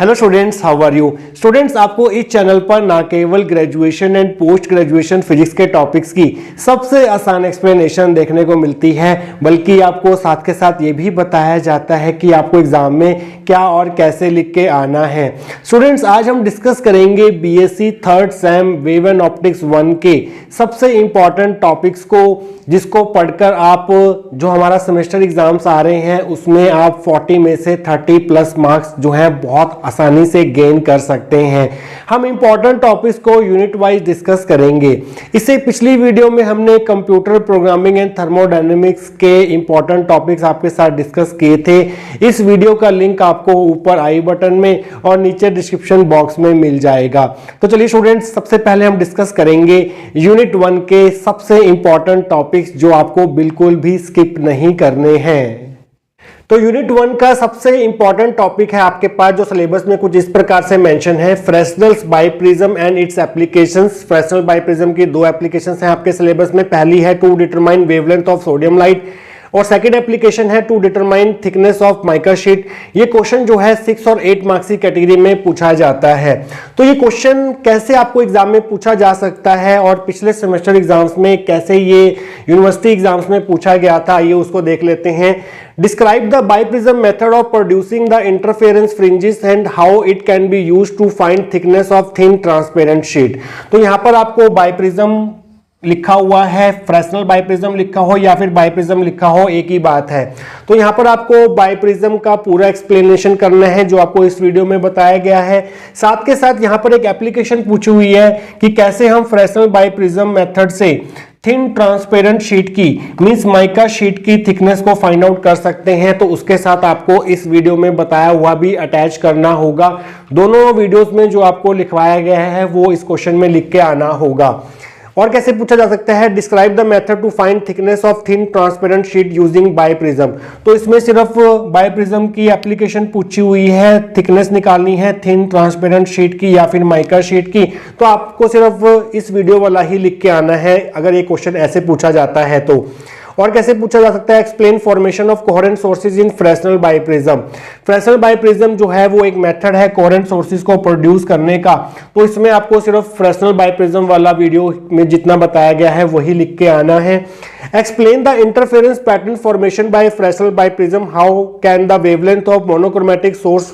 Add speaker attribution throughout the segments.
Speaker 1: Hello students, how are you. Students, आपको इस channel पर ना केवल graduation and post graduation physics के टॉपिक्स की सबसे आसान एक्सप्लेनेशन देखने को मिलती है, बल्कि आपको साथ के साथ ये भी बताया जाता है कि आपको एग्जाम में क्या और कैसे लिख के आना है। स्टूडेंट्स, आज हम डिस्कस करेंगे BSc third same wave and optics 1 के सबसे इंपॉर्टेंट टॉपिक्स को, जिसको पढ़कर आप जो हमारा सेमेस्टर एग्जाम्स आ रहे हैं उसमें आप 40 में से 30 प्लस मार्क्स जो है बहुत आसानी से गेन कर सकते हैं। हम इंपॉर्टेंट टॉपिक्स को यूनिट वाइज डिस्कस करेंगे। इससे पिछली वीडियो में हमने कंप्यूटर प्रोग्रामिंग एंड थर्मोडायनेमिक्स के इंपॉर्टेंट टॉपिक्स आपके साथ डिस्कस किए थे। इस वीडियो का लिंक आपको ऊपर आई बटन में और नीचे डिस्क्रिप्शन बॉक्स में मिल जाएगा। तो चलिए स्टूडेंट्स, सबसे पहले हम डिस्कस करेंगे यूनिट 1 के सबसे इंपॉर्टेंट टॉपिक्स जो आपको बिल्कुल भी स्किप नहीं करने हैं। तो यूनिट 1 का सबसे इंपॉर्टेंट टॉपिक है आपके पास जो सिलेबस में कुछ इस प्रकार से मेंशन है, Fresnel's biprism and its applications. Fresnel biprism की दो एप्लीकेशंस हैं आपके सिलेबस में। पहली है to determine wavelength of sodium light और सेकंड एप्लीकेशन है to determine thickness of mica sheet. ये क्वेश्चन जो है 6 और 8 मार्क्स की कैटेगरी में पूछा जाता है। तो ये क्वेश्चन कैसे आपको एग्जाम में पूछा जा सकता है और पिछले सेमेस्टर एग्जाम्स में कैसे ये यूनिवर्सिटी एग्जाम्स में पूछा गया था, ये उसको देख लेते हैं। Describe the biprism method of producing the interference fringes and how it can be used to find thickness of thin transparent sheet। तो यहां पर आपको बाइप्रिज्म लिखा हुआ है, फ्रेस्नेल बाइप्रिज्म लिखा हो या फिर बाइप्रिज्म लिखा हो, एक ही बात है। तो यहां पर आपको बाइप्रिज्म का पूरा एक्सप्लेनेशन करना है जो आपको इस वीडियो में बताया गया है। साथ के साथ यहां पर एक एप्लीकेशन पूछी हुई है कि कैसे हम फ्रेस्नेल बाइप्रिज्म मेथड से थिन ट्रांसपेरेंट शीट की मींस माइका शीट की थिकनेस को फाइंड आउट कर सकते हैं। तो उसके साथ आपको इस वीडियो में बताया हुआ भी अटैच करना होगा। दोनों वीडियोस में जो आपको लिखवाया गया है वो इस क्वेश्चन में लिख के आना होगा। और कैसे पूछा जा सकता है, describe the method to find thickness of thin transparent sheet using biprism. तो इसमें सिर्फ बाइप्रिज्म की एप्लीकेशन पूछी हुई है, थिकनेस निकालनी है थिन ट्रांसपेरेंट शीट की या फिर माइका शीट की। तो आपको सिर्फ इस वीडियो वाला ही लिख के आना है अगर ये क्वेश्चन ऐसे पूछा जाता है तो। और कैसे पूछा जा सकता है, explain formation of coherent sources in Fresnel biprism. Fresnel biprism जो है वो एक मेथड है कोहेरेंट सोर्सेज को प्रोड्यूस करने का। तो इसमें आपको सिर्फ फ्रेस्नेल बाइप्रिज्म वाला वीडियो में जितना बताया गया है वही लिख के आना है। Explain the interference pattern formation by Fresnel biprism, how can the wavelength of monochromatic source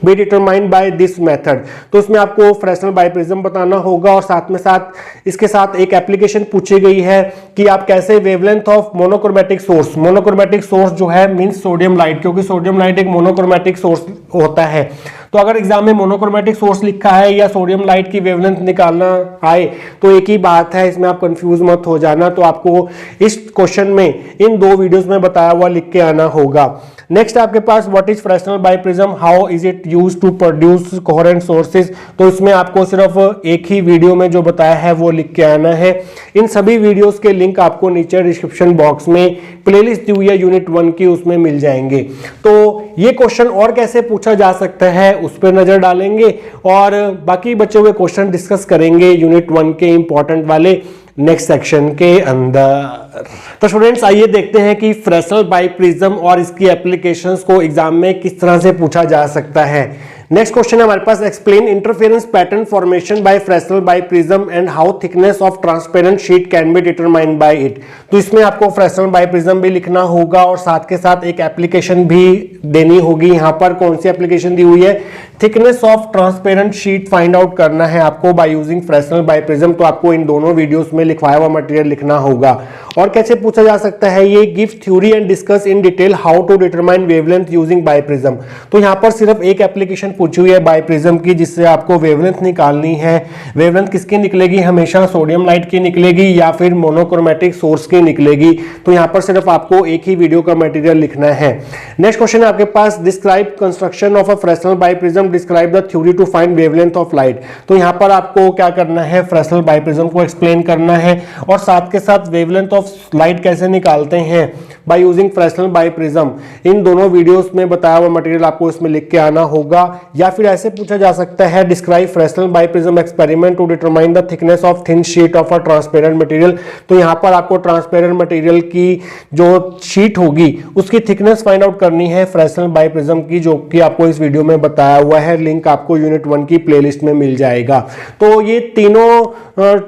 Speaker 1: B determined by this method. तो इसमें आपको फ्रेस्नेल बाइप्रिज्म बताना होगा और साथ में साथ इसके साथ एक एप्लीकेशन पूछी गई है कि आप कैसे wavelength of monochromatic source, monochromatic source जो है मींस सोडियम लाइट, क्योंकि सोडियम लाइट एक मोनोक्रोमेटिक सोर्स होता है। तो अगर एग्जाम में मोनोक्रोमेटिक सोर्स लिखा है या सोडियम लाइट की वेवलेंथ निकालना आए तो एक ही बात है, इसमें आप कंफ्यूज मत हो जाना। तो आपको इस क्वेश्चन में इन दो वीडियोस में बताया हुआ लिख के आना होगा। नेक्स्ट आपके पास what is Fresnel biprism, how is it used to produce coherent sources. तो इसमें आपको सिर्फ एक ही वीडियो में जो बताया है वो लिख के आना है। इन सभी वीडियोस के लिंक आपको नीचे डिस्क्रिप्शन बॉक्स में प्लेलिस्ट दी हुई है यूनिट 1 की, उसमें मिल जाएंगे। तो ये क्वेश्चन और कैसे पूछा जा सकता है उस पर नजर डालेंगे और बाकी बचे हुए क्वेश्चन डिस्कस करेंगे यूनिट 1 के इंपॉर्टेंट वाले नेक्स्ट सेक्शन के अंदर। तो स्टूडेंट्स, आइए देखते हैं कि फ्रेस्नेल बाइप्रिज्म और इसकी एप्लीकेशंस को एग्जाम में किस तरह से पूछा जा सकता है। नेक्स्ट क्वेश्चन है हमारे पास, explain interference pattern formation by Fresnel biprism and how thickness of transparent sheet can be determined by it. तो इसमें आपको फ्रेस्नेल बाइप्रिज्म भी लिखना होगा और साथ के साथ एक एप्लीकेशन भी देनी होगी। यहाँ पर कौन सी एप्लीकेशन दी हुई है, thickness of transparent sheet find out करना है आपको बाय यूजिंग फ्रेस्नेल बाइप्रिज्म। तो आपको इन दोनों वीडियोस में लिखवाया हुआ मटेरियल लिखना होगा। और कैसे पूछा जा सकता है, ये give theory and discuss in detail how to determine wavelength using biprism. तो यहाँ पर सिर्फ एक एप्लीकेशन पूछी हुई है बाइप्रिज्म की जिससे आपको वेवलेंथ निकालनी है। वेवलेंथ किसकी निकलेगी, हमेशा सोडियम लाइट की निकलेगी या फिर मोनोक्रोमेटिक सोर्स की निकलेगी। तो यहाँ पर सिर्फ आपको एक ही वीडियो का मटेरियल लिखना है। नेक्स्ट क्वेश्चन है आपके पास, describe construction of a Fresnel biprism, describe the theory to find wavelength of light. तो यहाँ पर आपको क्या करना है, फ्रेस्नेल बाइप्रिज्म को एक्सप्लेन करना है और साथ के साथ वेवलेंथ ऑफ लाइट कैसे निकालते हैं बाय यूजिंग फ्रेस्नेल बाइप्रिज्म। इन दोनों वीडियोस में बताया हुआ मटेरियल आपको इसमें लिख के आना होगा। या फिर ऐसे पूछा जा सकता है describe Fresnel biprism experiment to determine the thickness of thin sheet of a transparent material. तो यहाँ पर आपको ट्रांसपेरेंट मटेरियल की जो शीट होगी उसकी थिकनेस फाइंड आउट करनी है फ्रेस्नेल बाइप्रिज्म की, जो कि आपको इस वीडियो में बताया हुआ है। लिंक आपको यूनिट 1 की प्लेलिस्ट में मिल जाएगा। तो ये तीनों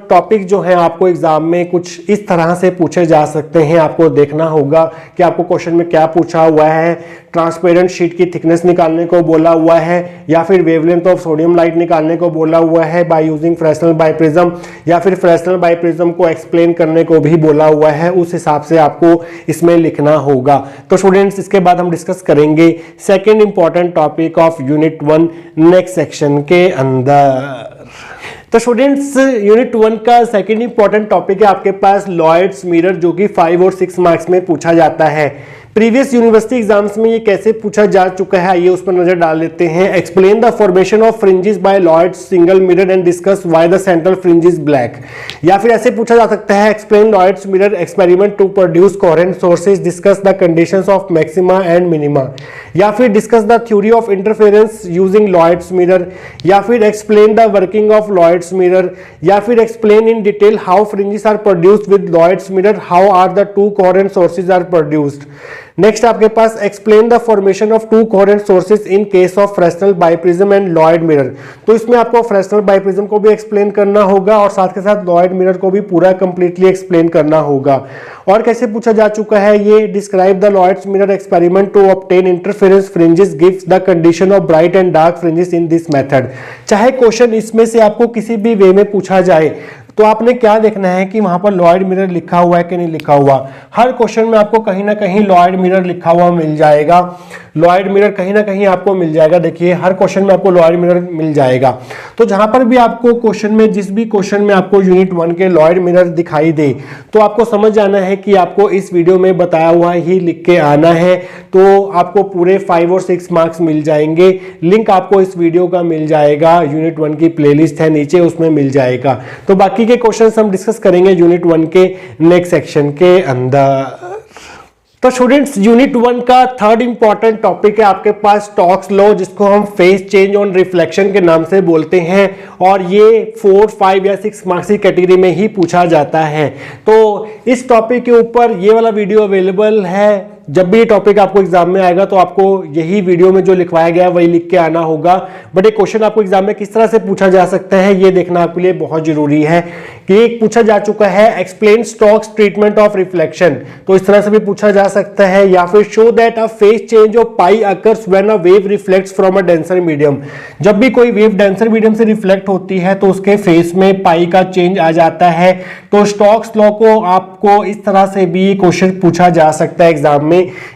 Speaker 1: टॉपिक जो है आपको एग्जाम में कुछ इस तरह से पूछे जा सकते हैं। आपको देखना होगा कि आपको क्वेश्चन में क्या पूछा हुआ है। ट्रांसपेरेंट शीट की थिकनेस निकालने को बोला हुआ है, या फिर वेवलेंथ ऑफ सोडियम लाइट निकालने को बोला हुआ है बाय यूजिंग फ्रेस्नेल बाइप्रिज्म, या फिर फ्रेस्नेल बाइप्रिज्म को एक्सप्लेन करने को भी बोला हुआ है। उस हिसाब से आपको इसमें लिखना होगा। तो स्टूडेंट्स, इसके बाद हम डिस्कस करेंगे second important topic of unit 1 next section के अंदर। तो स्टूडेंट्स, यूनिट 1 का सेकेंड इंपॉर्टेंट टॉपिक है आपके पास लॉयड्स मिरर, जो कि 5 और 6 मार्क्स में पूछा जाता है। प्रीवियस यूनिवर्सिटी एग्जाम्स में ये कैसे पूछा जा चुका है, आइए उस पर नजर डाल लेते हैं। Explain the formation of fringes by Lloyd's single mirror and discuss why the central fringe is black. या फिर ऐसे पूछा जा सकता है explain Lloyd's mirror experiment to produce coherent sources, discuss the conditions of maxima and minima. या फिर discuss the theory of interference using Lloyd's mirror. या फिर explain the working of Lloyd's mirror. या फिर explain in detail how fringes are produced with Lloyd's mirror, how are the two coherent sources are produced. Next आपके पास explain the formation of two coherent sources in case of Fresnel biprism and Lloyd mirror. तो इसमें आपको Fresnel biprism को भी explain करना होगा और साथ के साथ लॉयड मिरर को भी पूरा कंप्लीटली एक्सप्लेन करना होगा। और कैसे पूछा जा चुका है ये, describe the Lloyd's mirror experiment to obtain interference fringes, gives the condition of bright and dark fringes in this method. चाहे क्वेश्चन इसमें से आपको किसी भी वे में पूछा जाए तो आपने क्या देखना है कि वहां पर लॉयड मिरर लिखा हुआ है कि नहीं लिखा हुआ। हर क्वेश्चन में आपको कहीं ना कहीं लॉयड मिरर लिखा हुआ मिल जाएगा। लॉयड मिरर कहीं ना कहीं आपको मिल जाएगा। देखिए हर क्वेश्चन में आपको लॉयड मिरर मिल जाएगा। तो जहां पर भी आपको क्वेश्चन में, जिस भी क्वेश्चन में आपको यूनिट 1 के लॉयड मिरर दिखाई दे, तो आपको समझ जाना है कि आपको इस वीडियो में बताया हुआ ही लिख के आना है। तो आपको पूरे 5 और 6 मार्क्स मिल जाएंगे। लिंक आपको इस वीडियो का मिल जाएगा, यूनिट 1 की प्लेलिस्ट है नीचे, उसमें मिल जाएगा। तो बाकी के क्वेश्चंस हम डिस्कस करेंगे यूनिट 1 के नेक्स्ट सेक्शन के अंदर। तो स्टूडेंट्स, यूनिट 1 का थर्ड इंपॉर्टेंट टॉपिक है आपके पास स्टोक्स लॉ, जिसको हम फेज चेंज ऑन रिफ्लेक्शन के नाम से बोलते हैं। और ये 4, 5 या 6 मार्क्स की कैटेगरी में ही पूछा जाता है। तो इस टॉपिक के ऊपर ये वाला वीडियो अवेलेबल है। जब भी ये टॉपिक आपको एग्जाम में आएगा तो आपको यही वीडियो में जो लिखवाया गया है वही लिख के आना होगा। बट एक क्वेश्चन आपको एग्जाम में किस तरह से पूछा जा सकता है ये देखना आपके लिए बहुत जरूरी है। कि एक पूछा जा चुका है explain Stokes treatment of reflection, तो इस तरह से भी पूछा जा सकता है। या फिर show that a phase change of pi occurs when a wave reflects from a denser medium. जब भी कोई वेव डेंसर मीडियम से रिफ्लेक्ट होती है तो उसके फेस में पाई का चेंज आ जाता है। तो स्टोक्स लॉ को आपको इस तरह से भी क्वेश्चन पूछा जा सकता है एग्जाम में।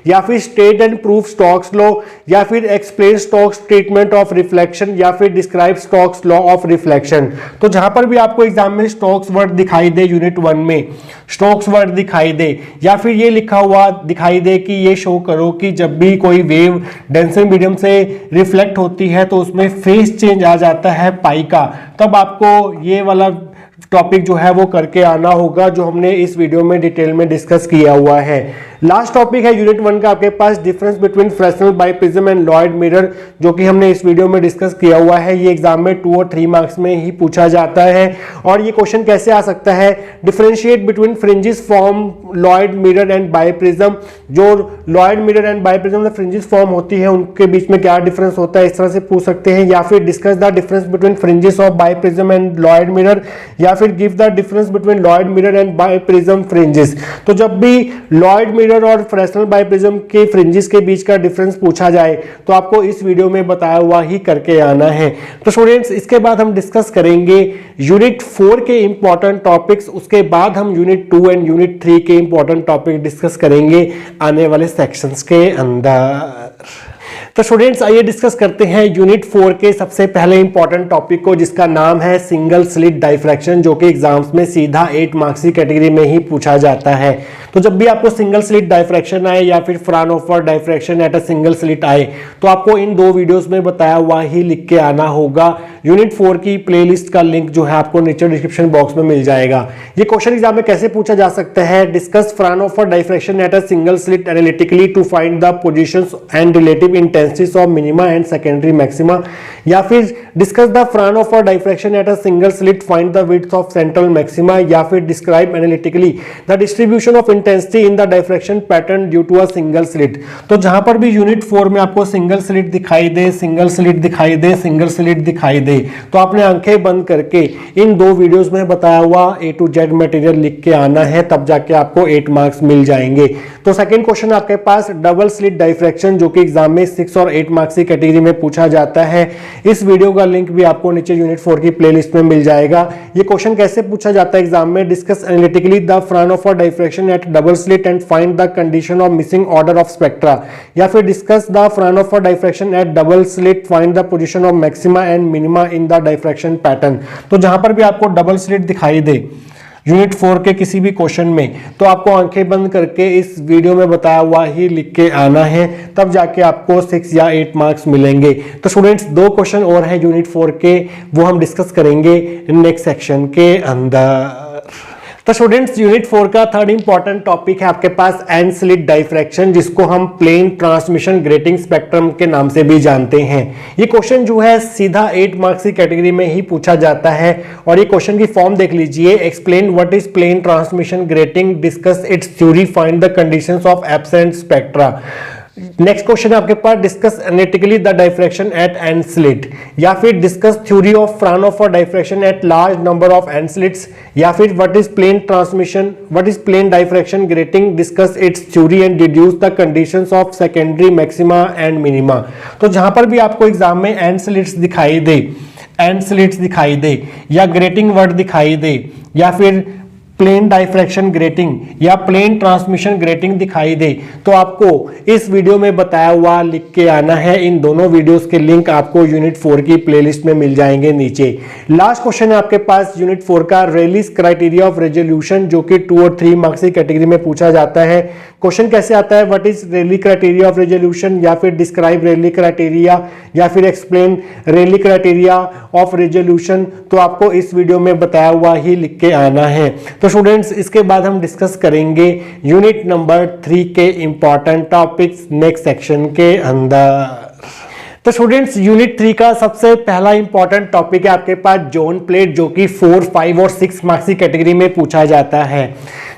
Speaker 1: या फिर state and proof Stokes law, या फिर explain Stokes treatment of reflection, या फिर describe Stokes law of reflection. तो जहां पर भी आपको एग्जाम में स्टोक्स वर्ड दिखाई दे, यूनिट 1 में स्टोक्स वर्ड दिखाई दे, या फिर ये लिखा हुआ दिखाई दे कि ये शो करो कि जब भी कोई वेव डेंसर मीडियम से रिफ्लेक्ट होती है तो उसमें फेज चेंज आ जाता है पाई का, तब आपको ये वाला टॉपिक जो है वो करके आना होगा, जो हमने इस वीडियो में डिटेल में डिस्कस किया हुआ है। लास्ट टॉपिक है यूनिट 1 का आपके पास difference between Fresnel biprism and Lloyd mirror, जो कि हमने इस वीडियो में डिस्कस किया हुआ है। ये एग्जाम में 2 और 3 मार्क्स में ही पूछा जाता है। और ये क्वेश्चन कैसे आ सकता है, differentiate between fringes form Lloyd mirror and biprism. जो लॉयड मिरर एंड बाइप्रिज्म में फ्रिंजेस फॉर्म होती है उनके बीच में क्या डिफरेंस होता है, इस तरह से पूछ सकते हैं। या फिर discuss the difference between fringes of biprism and Lloyd mirror, या फिर give the difference between Lloyd mirror and biprism fringes. तो जब भी लॉयड मिरर और फ्रेस्नेल बाइप्रिज्म के फ्रिंजेस के बीच का डिफरेंस पूछा जाए तो आपको इस वीडियो में बताया हुआ ही करके आना है। तो स्टूडेंट्स, इसके बाद हम डिस्कस करेंगे यूनिट 4 के इंपॉर्टेंट टॉपिक्स। उसके बाद हम यूनिट 2 एंड यूनिट 3 के इंपॉर्टेंट टॉपिक डिस्कस करेंगे आने वाले सेक्शंस के अंदर। तो स्टूडेंट्स आइए डिस्कस करते हैं यूनिट 4 के सबसे पहले इंपॉर्टेंट टॉपिक को, जिसका नाम है सिंगल स्लिट डाइफ्रैक्शन, जो कि एग्जाम्स में सीधा 8 मार्क्स की कैटेगरी में ही पूछा जाता है। तो जब भी आपको सिंगल स्लिट डाइफ्रैक्शन आए या फिर Fraunhofer diffraction at a single slit आए, तो आपको इन दो वीडियोस में बताया हुआ ही लिख के आना होगा। यूनिट 4 की प्लेलिस्ट का लिंक जो है आपको नीचे डिस्क्रिप्शन बॉक्स में मिल जाएगा। ये क्वेश्चन एग्जाम में कैसे पूछा जा सकता है? Discuss Fraunhofer diffraction at a single slit analytically to find the positions and relative intensities of minima and secondary maxima, या फिर discuss the Fraunhofer diffraction at a single slit, find the width of central maxima, या फिर describe analytically the distribution of intensity in the diffraction pattern due to a single slit. तो जहां पर भी unit 4 में आपको सिंगल स्लिट दिखाई दे, single slit दिखाई दे, सिंगल स्लिट दिखाई दे, तो आपने आंखें बंद करके इन दो वीडियोस में बताया हुआ A to Z मटेरियल लिख के आना है, तब जाके आपको 8 मार्क्स मिल जाएंगे। तो सेकंड क्वेश्चन आपके पास डबल स्लिट डाइफ्रैक्शन, जो कि एग्जाम में 6 और 8 मार्क्स की कैटेगरी में पूछा जाता है। इस वीडियो का लिंक भी आपको नीचे यूनिट 4 की प्लेलिस्ट में मिल जाएगा। ये क्वेश्चन कैसे पूछा जाता है एग्जाम में? Discuss analytically the Fraunhofer diffraction at double slit and find the condition of missing order of spectra, या फिर discuss the Fraunhofer diffraction at double slit, find the position of maxima and minima in the diffraction pattern. तो जहां पर भी आपको double slit दिखाई दे unit 4 के किसी भी क्वेश्चन में, तो आपको आंखें बंद करके इस वीडियो में बताया हुआ ही लिख के आना है, तब जाके आपको 6 या 8 मार्क्स मिलेंगे। तो स्टूडेंट्स 2 क्वेश्चन और हैं यूनिट 4 के, वो हम डिस्कस करेंगे नेक्स्ट सेक्शन के अंदर। तो स्टूडेंट्स यूनिट 4 का थर्ड इंपॉर्टेंट टॉपिक है आपके पास एंड स्लिट डाइफ्रैक्शन, जिसको हम प्लेन ट्रांसमिशन ग्रेटिंग स्पेक्ट्रम के नाम से भी जानते हैं। ये क्वेश्चन जो है सीधा 8 मार्क्स की कैटेगरी में ही पूछा जाता है, और ये क्वेश्चन की फॉर्म देख लीजिए। Explain what is plane transmission grating, discuss its theory, find the conditions of absent spectra. Next question आपके पास discuss analytically the diffraction at N slit, या फिर discuss theory of Fraunhofer diffraction at large number of N slits, या फिर what is plane transmission, what is plane diffraction grating, discuss its theory and deduce the conditions of secondary maxima and minima. तो जहां पर भी आपको exam में and slits दिखाई दे, and slits दिखाई दे, या ग्रेटिंग वर्ड दिखाई दे, या फिर प्लेन डाइफ्रैक्शन ग्रेटिंग या प्लेन ट्रांसमिशन ग्रेटिंग दिखाई दे, तो आपको इस वीडियो में बताया हुआ लिख के आना है। इन दोनों वीडियोस के लिंक आपको यूनिट 4 की प्लेलिस्ट में मिल जाएंगे नीचे। लास्ट क्वेश्चन है आपके पास यूनिट 4 का रेलिस क्राइटेरिया ऑफ रेजोल्यूशन, जो कि 2 और 3 मार्क्स की कैटेगरी में पूछा जाता है। क्वेश्चन कैसे आता है? What is Rayleigh criteria of resolution, या फिर डिस्क्राइब रेली क्राइटेरिया, या फिर explain Rayleigh criteria of resolution. तो आपको इस वीडियो में बताया हुआ ही लिख के आना है। तो स्टूडेंट्स इसके बाद हम डिस्कस करेंगे यूनिट नंबर 3 के इंपॉर्टेंट टॉपिक्स नेक्स्ट सेक्शन के अंदर। तो स्टूडेंट्स यूनिट 3 का सबसे पहला इंपॉर्टेंट टॉपिक है आपके पास जोन प्लेट, जो कि 4, 5 और 6 मार्क्स की कैटेगरी में पूछा जाता है।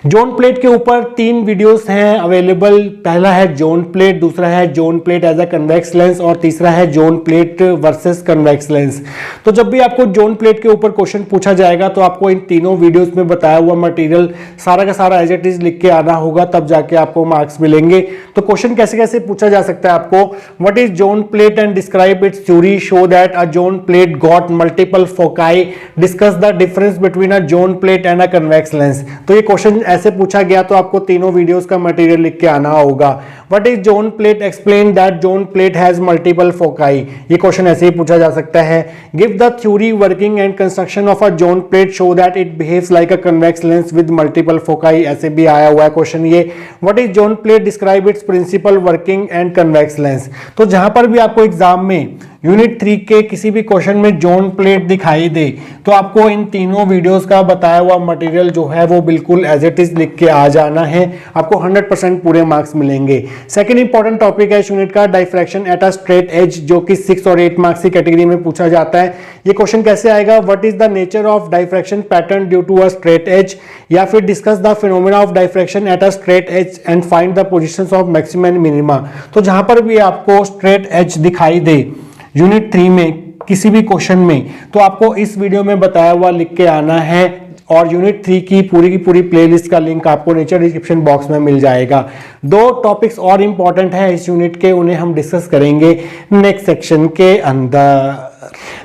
Speaker 1: जोन प्लेट के ऊपर 3 वीडियोस हैं अवेलेबल। पहला है जोन प्लेट, दूसरा है zone plate as a convex lens, और तीसरा है zone plate versus convex lens. तो जब भी आपको जोन प्लेट के ऊपर क्वेश्चन पूछा जाएगा, तो आपको इन तीनों वीडियोस में बताया हुआ मटेरियल सारा का सारा एज इट इज लिख के आना होगा, तब जाके आपको मार्क्स मिलेंगे। तो क्वेश्चन कैसे कैसे पूछा जा सकता है आपको? What is zone plate and describe it's theory, show that a zone plate got multiple foci, discuss the difference between a zone plate and a convex lens. तो ये क्वेश्चन ऐसे पूछा गया, तो आपको तीनों वीडियोस का मटेरियल लिख के आना होगा। What is zone plate, explain that zone plate has multiple foci. ये क्वेश्चन ऐसे ही पूछा जा सकता है। Give the theory, working and construction of a zone plate, show that it behaves like a convex lens with multiple foci. ऐसे भी आया हुआ है क्वेश्चन ये। What is zone plate, describe its principle, working and convex lens. तो जहां पर भी आपको एग्जाम में यूनिट 3 के किसी भी क्वेश्चन में जोन प्लेट दिखाई दे, तो आपको इन तीनों वीडियोस का बताया हुआ मटेरियल जो है वो बिल्कुल एज इट इज लिख के आ जाना है। आपको 100% पूरे मार्क्स मिलेंगे। सेकंड इंपॉर्टेंट टॉपिक है यूनिट का diffraction at a straight edge, जो कि 6 और 8 मार्क्स की कैटेगरी में पूछा जाता है। ये क्वेश्चन कैसे आएगा? What is the nature of diffraction pattern due to a straight edge, या फिर discuss the phenomena of diffraction at a straight edge and find the positions of maxima and minima. तो जहां पर भी आपको स्ट्रेट एज दिखाई दे unit 3 में किसी भी क्वेश्चन में, तो आपको इस वीडियो में बताया हुआ लिख के आना है, और यूनिट 3 की पूरी प्लेलिस्ट का लिंक आपको नीचे डिस्क्रिप्शन बॉक्स में मिल जाएगा। 2 टॉपिक्स और इंपॉर्टेंट है इस यूनिट के, उन्हें हम डिस्कस करेंगे नेक्स्ट सेक्शन के अंदर।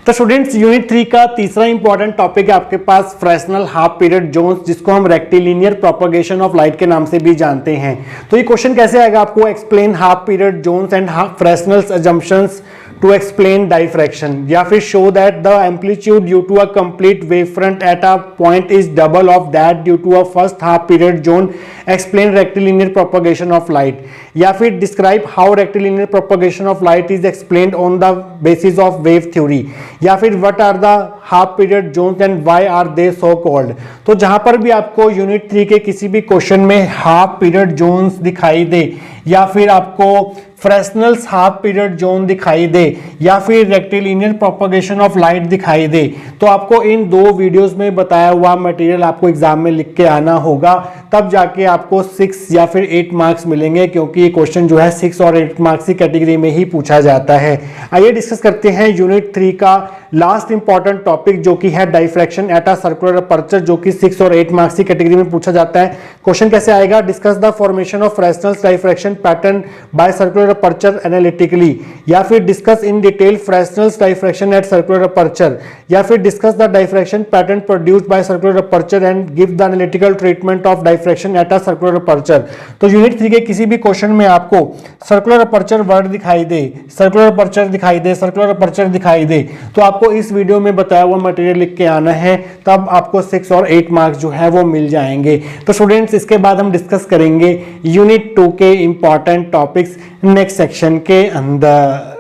Speaker 1: तो स्टूडेंट्स, यूनिट 3 का तीसरा इंपॉर्टेंट टॉपिक है आपके पास फ्रेस्नेल हाफ पीरियड जोन्स, जिसको हम रेक्टिलिनियर प्रोपगेशन ऑफ लाइट के नाम से भी जानते हैं। तो ये क्वेश्चन कैसे आएगा आपको, explain half period zones and Fresnel's assumptions to explain diffraction, या फिर show that the amplitude due to a complete wavefront at a point is double of that due to a first half period zone, explain rectilinear propagation of light, या फिर describe how rectilinear propagation of light is explained on the basis of wave theory, या फिर what are the half period zones and why are they so called। तो जहां पर भी आपको unit 3 के किसी भी क्वेश्चन में हाफ पीरियड जोन्स दिखाई दे, या फिर आपको फ्रेस्नेल्स हाफ पीरियड जोन दिखाई दे, या फिर रेक्टिलिनियर प्रोपगेशन ऑफ लाइट दिखाई दे, तो आपको इन 2 वीडियोस में बताया हुआ मटेरियल आपको एग्जाम में लिख के आना होगा, तब जाके आपको 6 या फिर 8 मार्क्स मिलेंगे, क्योंकि ये क्वेश्चन जो है 6 और 8 मार्क्स की कैटेगरी में ही पूछा जाता है। आइए डिस्कस करते हैं यूनिट 3 का लास्ट इंपॉर्टेंट टॉपिक, जो कि है diffraction at a circular aperture, जो कि 6 और 8 मार्क्स की कैटेगरी में पूछा जाता है। क्वेश्चन कैसे आएगा, discuss the formation of Fresnel's diffraction pattern by circular aperture analytically, या फिर discuss in detail Fresnel's diffraction at circular aperture, या फिर discuss the diffraction pattern produced by circular aperture and give the analytical treatment of diffraction at a circular aperture. तो unit 3 के किसी भी question में आपको सर्कुलर अपर्चर वर्ड दिखाई दे, circular aperture दिखाई दे, सर्कुलर अपर्चर दिखाई दे, तो आपको इस वीडियो में बताया हुआ मटेरियल लिख के आना है, तब आपको 6 और 8 मार्क्स जो है वो मिल जाएंगे। तो स्टूडेंट्स, इसके बाद हम डिस्कस करेंगे यूनिट 2 के इंपॉर्टेंट टॉपिक्स नेक्स्ट सेक्शन के अंदर।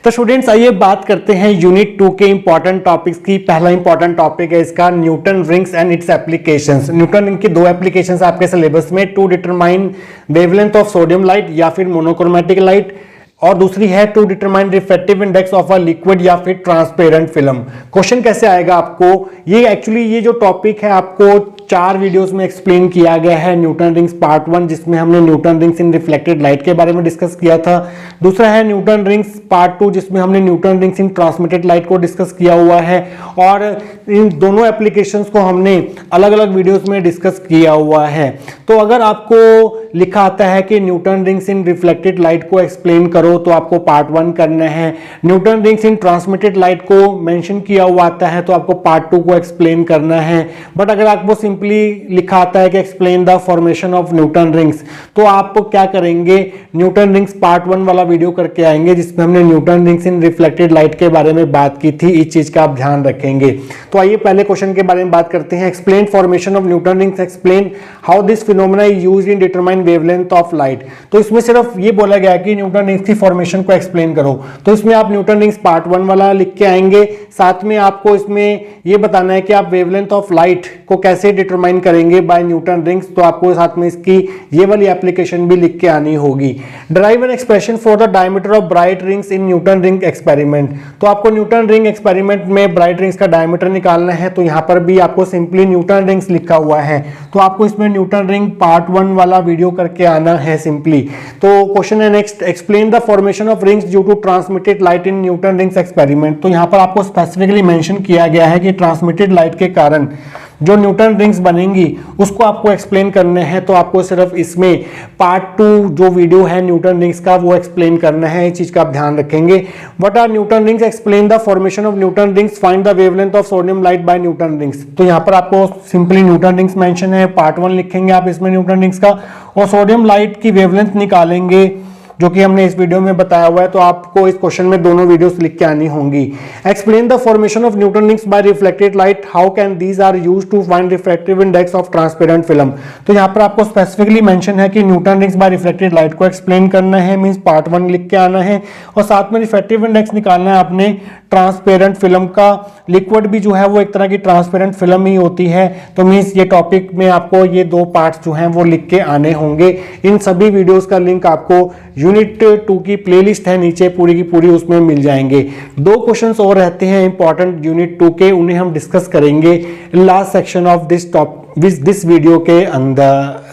Speaker 1: तो स्टूडेंट्स, आइए बात करते हैं यूनिट 2 के इंपॉर्टेंट टॉपिक्स की। पहला इंपॉर्टेंट टॉपिक है इसका Newton rings and its applications. Newton ring की 2 एप्लीकेशंस आपके सिलेबस में, to determine wavelength of sodium light या फिर मोनोक्रोमेटिक लाइट, और दूसरी है to determine refractive index of a liquid या फिर ट्रांसपेरेंट फिल्म। क्वेश्चन कैसे आएगा आपको, ये जो टॉपिक है आपको 4 वीडियोस में एक्सप्लेन किया गया है। न्यूटन रिंग्स पार्ट 1, जिसमें हमने न्यूटन रिंग्स इन रिफ्लेक्टेड लाइट के बारे में डिस्कस किया था। दूसरा है न्यूटन रिंग्स पार्ट 2, जिसमें हमने न्यूटन रिंग्स इन ट्रांसमिटेड लाइट को डिस्कस किया हुआ है, और इन दोनों एप्लीकेशंस को हमने अलग अलग वीडियोस में डिस्कस किया हुआ है। तो अगर आपको लिखा आता है कि न्यूटन रिंग्स इन रिफ्लेक्टेड लाइट को एक्सप्लेन करो, तो आपको पार्ट 1 करना है। न्यूटन रिंग्स इन ट्रांसमिटेड लाइट को मेंशन किया हुआ आता है, तो आपको पार्ट 2 को एक्सप्लेन करना है। बट अगर आपको सिंपली लिखा आता है कि explain the formation of Newton rings, तो आप क्या करेंगे, न्यूटन रिंग्स पार्ट 1 वाला वीडियो करके आएंगे, जिसमें हमने न्यूटन रिंग्स इन रिफ्लेक्टेड लाइट के बारे में बात की थी। इस चीज का आप ध्यान रखेंगे। तो आइए पहले क्वेश्चन के बारे में बात करते हैं। Explain formation of Newton rings, explain how this phenomena is used in determine wavelength of light. तो इसमें सिर्फ ये बोला गया कि न्यूटन रिंग्स की फॉर्मेशन को एक्सप्लेन करो, तो इसमें आप न्यूटन रिंग्स पार्ट 1 वाला लिख के आएंगे। साथ में आपको इसमें ये बताना है कि आप वेवलेंथ ऑफ लाइट को कैसे डिटरमाइन करेंगे बाय न्यूटन रिंग्स, तो आपको साथ में इसकी ये वाली एप्लीकेशन भी लिख के आनी होगी। Derive an expression for the diameter of bright rings in newton ring experiment. तो आपको न्यूटन रिंग एक्सपेरिमेंट में ब्राइट रिंग्स का डायमीटर निकालना है, तो यहाँ पर भी आपको सिंपली न्यूटन रिंग्स लिखा हुआ है, तो आपको इसमें न्यूटन रिंग पार्ट 1 वाला वीडियो करके आना है सिंपली। तो क्वेश्चन है next, explain the formation of rings due to transmitted light in Newton rings experiment. तो यहाँ पर आपको स्पेसिफिकली मेंशन किया गया है कि ट्रांसमिटेड लाइट के कारण जो न्यूटन रिंग्स बनेंगी उसको आपको एक्सप्लेन करने हैं, तो आपको सिर्फ इसमें पार्ट 2 जो वीडियो है न्यूटन रिंग्स का वो एक्सप्लेन करना है। इस चीज का आप ध्यान रखेंगे। What are Newton rings, explain the formation of Newton rings, find the wavelength of sodium light by Newton rings. तो यहाँ पर आपको सिंपली न्यूटन रिंग्स मेंशन है, पार्ट 1 लिखेंगे आप इसमें न्यूटन रिंग्स का, और सोडियम लाइट की वेवलेंथ निकालेंगे, जो कि हमने इस वीडियो में बताया हुआ है। तो आपको इस क्वेश्चन में दोनों वीडियोस लिख के आनी होंगी। Explain the formation of Newton rings by reflected light, how can these are used to find refractive index of transparent film. तो यहाँ पर आपको स्पेसिफिकली मेंशन है कि Newton rings by reflected light को एक्सप्लेन करना है, मींस पार्ट 1 लिख के आना है, और साथ में रिफ्रैक्टिव इंडेक्स निकालना है आपने ट्रांसपेरेंट फिल्म का। लिक्विड भी जो है वो एक तरह की ट्रांसपेरेंट फिल्म ही होती है, तो मींस ये टॉपिक में आपको ये 2 पार्ट्स जो हैं वो लिख के आने होंगे। इन सभी वीडियोस का लिंक आपको यूनिट 2 की प्लेलिस्ट है नीचे पूरी की पूरी, उसमें मिल जाएंगे। 2 क्वेश्चंस और रहते हैं इंपॉर्टेंट यूनिट 2 के, उन्हें हम डिस्कस करेंगे last section of this video के अंदर।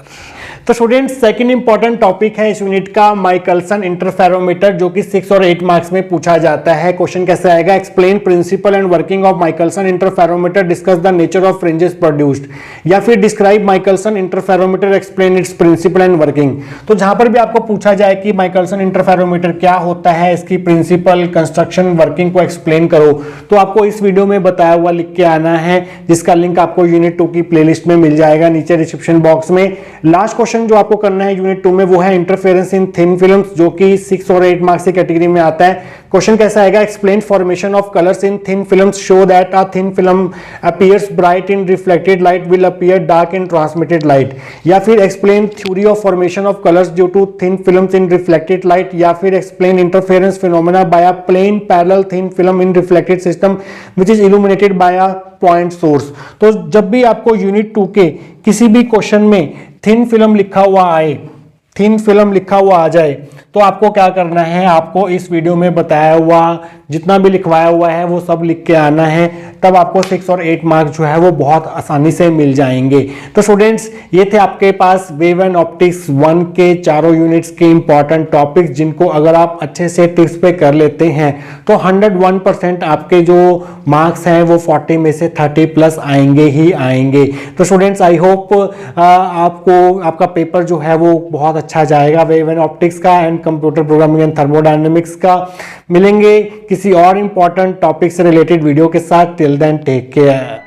Speaker 1: तो स्टूडेंट्स सेकंड इंपॉर्टेंट टॉपिक है इस यूनिट का माइकलसन इंटरफेरोमीटर, जो कि 6 और 8 मार्क्स में पूछा जाता है। क्वेश्चन कैसे आएगा, explain principle and working of Michelson interferometer, discuss the nature of fringes produced, या फिर describe Michelson interferometer, explain its principle and working. तो जहां पर भी आपको पूछा जाए कि माइकलसन इंटरफेरोमीटर क्या होता है, इसकी प्रिंसिपल, कंस्ट्रक्शन, वर्किंग को एक्सप्लेन करो, तो आपको इस वीडियो में बताया हुआ लिख के आना है, जिसका लिंक आपको यूनिट 2 की प्लेलिस्ट में मिल जाएगा नीचे डिस्क्रिप्शन बॉक्स में। लास्ट क्वेश्चन जो आपको करना है यूनिट 2 में वो है इंटरफेरेंस इन थिन फिल्म्स, जो कि 6 और 8 मार्क्स की कैटेगरी में आता है। क्वेश्चन कैसा आएगा, explain formation of colours in thin films, show that a thin film appears bright in reflected light will appear dark in transmitted light, या फिर explain theory of formation of colours due to thin films in reflected light, या फिर explain interference phenomena by a plane parallel thin film in reflected system which is illuminated by a point source. तो जब भी आपको unit 2 के किसी भी question में थिन फिल्म लिखा हुआ आए, थिन फिल्म लिखा हुआ आ जाए, तो आपको क्या करना है, आपको इस वीडियो में बताया हुआ जितना भी लिखवाया हुआ है वो सब लिख के आना है, तब आपको 6 और 8 मार्क्स जो है वो बहुत आसानी से मिल जाएंगे। तो स्टूडेंट्स, ये थे आपके पास वेव एंड ऑप्टिक्स 1 के चारों यूनिट्स के इंपॉर्टेंट टॉपिक्स, जिनको अगर आप अच्छे से टिप्स पे कर लेते हैं तो 101% आपके जो मार्क्स हैं वो 40 में से 30 प्लस आएंगे ही आएंगे। तो स्टूडेंट्स, आई होप आपको आपका पेपर जो है वो बहुत अच्छा जाएगा वेव एंड ऑप्टिक्स का and computer programming and thermodynamics का। मिलेंगे किसी और इंपॉर्टेंट टॉपिक से रिलेटेड वीडियो के साथ। Till then take care.